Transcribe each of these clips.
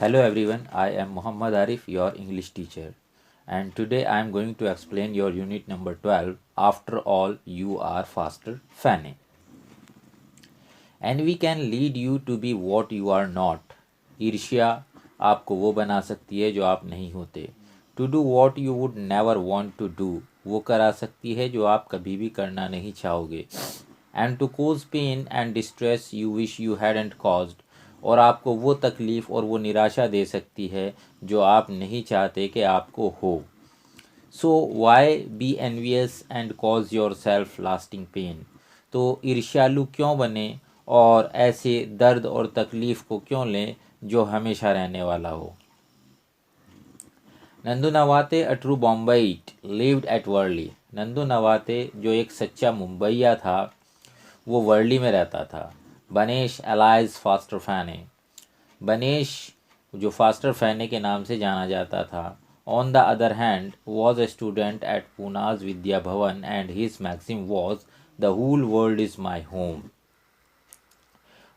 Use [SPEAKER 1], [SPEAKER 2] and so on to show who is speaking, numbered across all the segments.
[SPEAKER 1] Hello everyone, I am Muhammad Arif, your English teacher, and today I am going to explain your unit number 12. After all, you are faster Fanny. And we can lead you to be what you are not. ईर्ष्या आपको वो बना सकती है जो आप नहीं होते. To do what you would never want to do, वो करा सकती है जो आप कभी भी करना नहीं चाहोगे. And to cause pain and distress you wish you hadn't caused, और आपको वो तकलीफ़ और वो निराशा दे सकती है जो आप नहीं चाहते कि आपको हो. So why be envious and cause yourself lasting pain. तो ईर्ष्यालु क्यों बने और ऐसे दर्द और तकलीफ़ को क्यों लें जो हमेशा रहने वाला हो. Nandu Navate a true Bombayite lived at Worli. Nandu Navate जो एक सच्चा मुंबईया था वो वर्ली में रहता था. बनेश एलाइज फास्टर फैने. बनेश जो फास्टर फैने के नाम से जाना जाता था. On the other hand was a student at Poona's Vidya Bhavan and his maxim was the whole world is my home.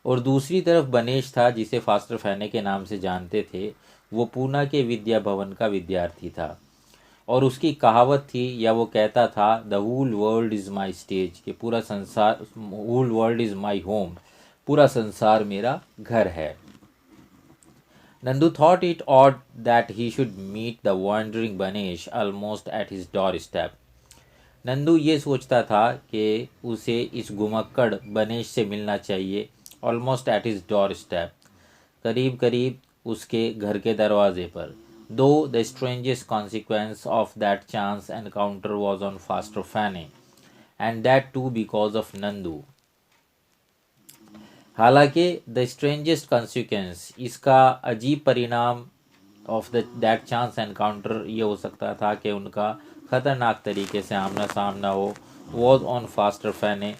[SPEAKER 1] और दूसरी तरफ बनेश था जिसे फास्टर फैने के नाम से जानते थे. वो पूना के विद्या भवन का विद्यार्थी था और उसकी कहावत थी या वो कहता था the whole world is my stage, कि पूरा संसार, whole world is my home, पूरा संसार मेरा घर है. Nandu thought it odd that he should meet the wandering Banesh almost at his doorstep. Nandu ये सोचता था कि उसे इस घुमक्कड़ बनेश से मिलना चाहिए. Almost at his doorstep, करीब करीब उसके घर के दरवाजे पर. Though the strangest consequence of that chance encounter was on Foster Fane and that too because of Nandu. हालांकि द स्ट्रेंजेस्ट कॉन्सिक्वेंस, इसका अजीब परिणाम ऑफ दैट चांस एनकाउंटर ये हो सकता था कि उनका ख़तरनाक तरीके से आमना सामना हो. वॉज ऑन फास्टर फैने,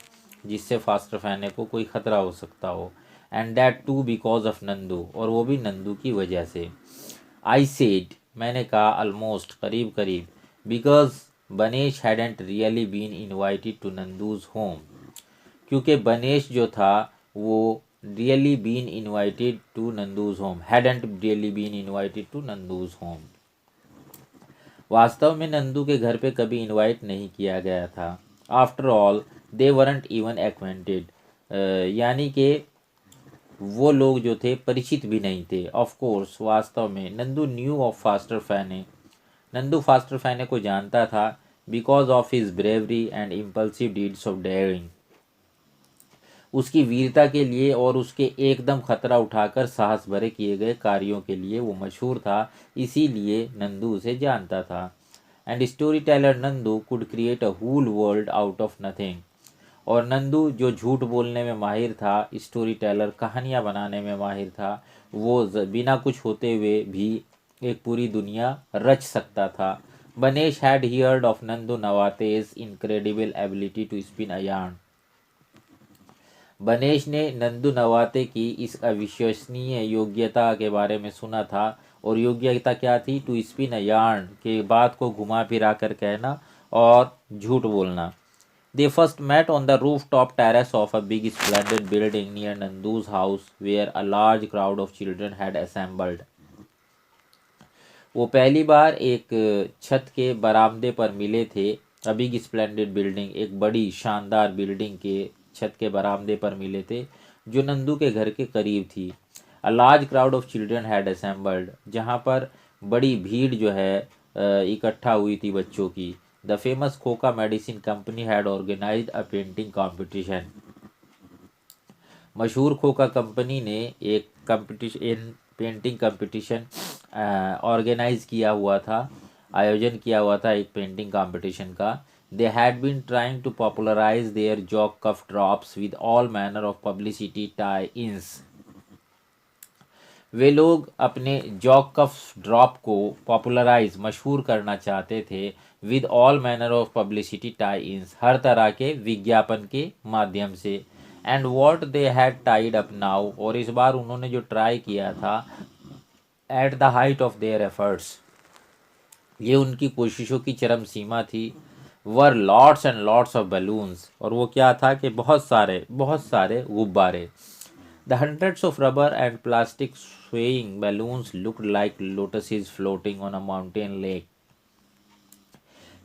[SPEAKER 1] जिससे फास्टर फैने को कोई ख़तरा हो सकता हो. And that too because of Nandu, और वो भी नंदू की वजह से. आई सेड, मैंने कहा, ऑलमोस्ट, करीब करीब. Because Banesh hadn't really been invited to Nandu's home, क्योंकि बनेश जो था वो really been invited to Nandu's home, hadn't really been invited to Nandu's home. वास्तव में नंदू के घर पे कभी इनवाइट नहीं किया गया था. After all they weren't even acquainted, यानी कि वो लोग जो थे परिचित भी नहीं थे. ऑफ कोर्स, वास्तव में Nandu knew of Foster Fane, Nandu Foster Fane को जानता था. Because of his bravery and impulsive deeds of daring, उसकी वीरता के लिए और उसके एकदम खतरा उठाकर साहस भरे किए गए कार्यों के लिए वो मशहूर था. इसीलिए नंदू उसे जानता था. And storyteller Nandu could create a whole world out of nothing. और नंदू जो झूठ बोलने में माहिर था, स्टोरी टेलर कहानियाँ बनाने में माहिर था, वो बिना कुछ होते हुए भी एक पूरी दुनिया रच सकता था. Banesh had heard of Nandu Navate's incredible ability to spin a yarn. Banesh ने नंदू नवाते की इस अविश्वसनीय योग्यता के बारे में सुना था. और योग्यता क्या थी? टू स्पिन अ yarn, के बात को घुमा फिरा कर कहना और झूठ बोलना. They first met on the rooftop terrace of a big splendid building near Nandu's house, where a large crowd of children had assembled. वो पहली बार एक छत के बरामदे पर मिले थे. A big splendid building, एक बड़ी शानदार बिल्डिंग के छत के बरामदे पर मिले थे जो नंदू के घर के करीब थी. A large crowd of children had assembled, जहाँ पर बड़ी भीड़ जो है इकट्ठा हुई थी बच्चों की. The famous Khoka Medicine Company had organized a painting competition. मशहूर खोका कंपनी ने एक कंपटीशन, पेंटिंग कंपटीशन ऑर्गेनाइज किया हुआ था, आयोजन किया हुआ था एक पेंटिंग कंपटीशन का. They had been trying to popularize their jock cuff drops with all manner of publicity tie-ins. वे लोग अपने जॉक कफ ड्रॉप को पॉपुलराइज, मशहूर करना चाहते थे. With all manner of publicity tie इंस, हर तरह के विज्ञापन के माध्यम से. And what they had tied up now, और इस बार उन्होंने जो ट्राई किया था, at the height of their efforts, ये उनकी कोशिशों की चरम सीमा थी. वर lots and lots of balloons, और वो क्या था कि बहुत सारे गुब्बारे. The hundreds of rubber and plastic swaying balloons looked like lotuses floating on a mountain lake.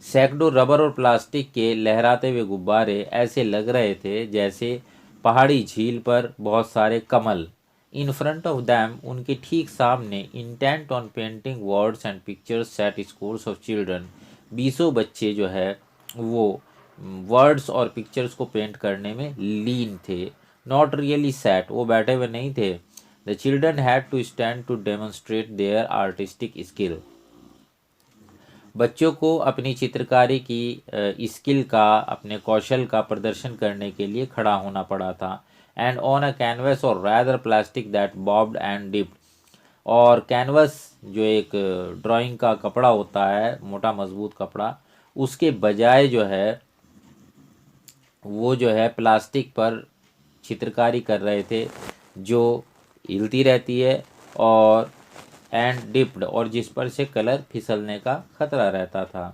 [SPEAKER 1] सैकड़ों रबर और प्लास्टिक के लहराते हुए गुब्बारे ऐसे लग रहे थे जैसे पहाड़ी झील पर बहुत सारे कमल. इन फ्रंट ऑफ दैम, उनके ठीक सामने, intent on painting words and pictures set scores of children. 20 बच्चे जो है वो वर्ड्स और पिक्चर्स को पेंट करने में लीन थे. नॉट रियली सैट, वो बैठे हुए नहीं थे. The children had to stand to demonstrate their artistic skill. बच्चों को अपनी चित्रकारी की स्किल का, अपने कौशल का प्रदर्शन करने के लिए खड़ा होना पड़ा था. एंड ऑन अ कैनवस और rather plastic that barbed and dipped. और कैनवस जो एक ड्राइंग का कपड़ा होता है, मोटा मजबूत कपड़ा, उसके बजाय जो है वो जो है प्लास्टिक पर चित्रकारी कर रहे थे जो हिलती रहती है और एंड डिप्ड, और जिस पर से कलर फिसलने का खतरा रहता था.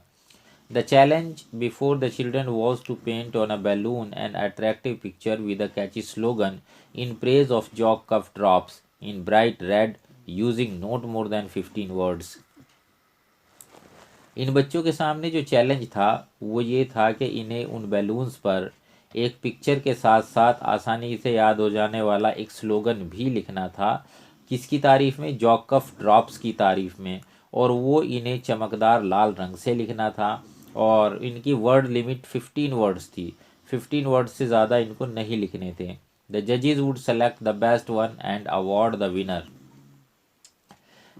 [SPEAKER 1] The challenge before the children was to paint on a balloon an attractive picture with a catchy slogan in praise of Jock cough drops in bright red using not more than 15 words. इन बच्चों के सामने जो challenge था वो ये था कि इन्हें उन बैलून्स पर एक पिक्चर के साथ साथ आसानी से याद हो जाने वाला एक स्लोगन भी लिखना था. किसकी तारीफ में? जॉकफ ड्रॉप्स की तारीफ में. और वो इन्हें चमकदार लाल रंग से लिखना था. और इनकी वर्ड लिमिट 15 वर्ड्स थी. 15 वर्ड्स से ज़्यादा इनको नहीं लिखने थे. द जजेस would select the best one and award the winner.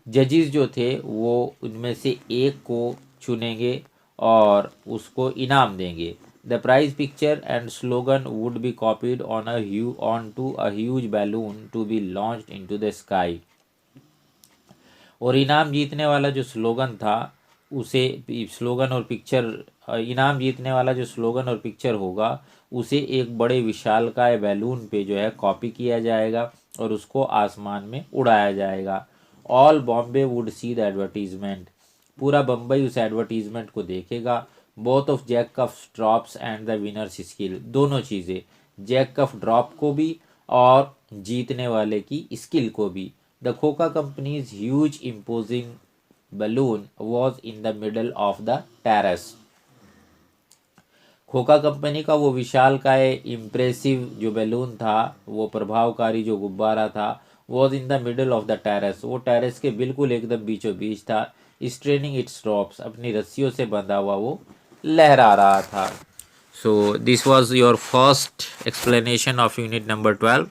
[SPEAKER 1] जजेस जो थे वो उनमें से एक को चुनेंगे और उसको इनाम देंगे. The prize picture and slogan would be copied onto a huge balloon to be launched into the sky. और इनाम जीतने वाला जो स्लोगन था उसे स्लोगन और पिक्चर इनाम जीतने वाला जो स्लोगन और पिक्चर होगा उसे एक बड़े विशालकाय बैलून पे जो है कॉपी किया जाएगा और उसको आसमान में उड़ाया जाएगा. All Bombay would see the advertisement. पूरा बम्बई उस एडवर्टीजमेंट को देखेगा. Both of Jack cough drops and the winners skill. दोनों चीज़ें, जैक कफ ड्रॉप को भी और जीतने वाले की स्किल को भी. The Khoka company's huge imposing balloon was in the middle of the terrace. Khoka company का वो विशाल का इम्प्रेसिव जो बैलून था, वो प्रभावकारी जो गुब्बारा था, was in the middle of the terrace. वो टेरेस के बिल्कुल एकदम बीचों बीच था. स्ट्रेनिंग इट्स ड्रॉप्स, अपनी रस्सियों से बंधा हुआ वो लहरा रहा था. So this was your first explanation of unit number 12.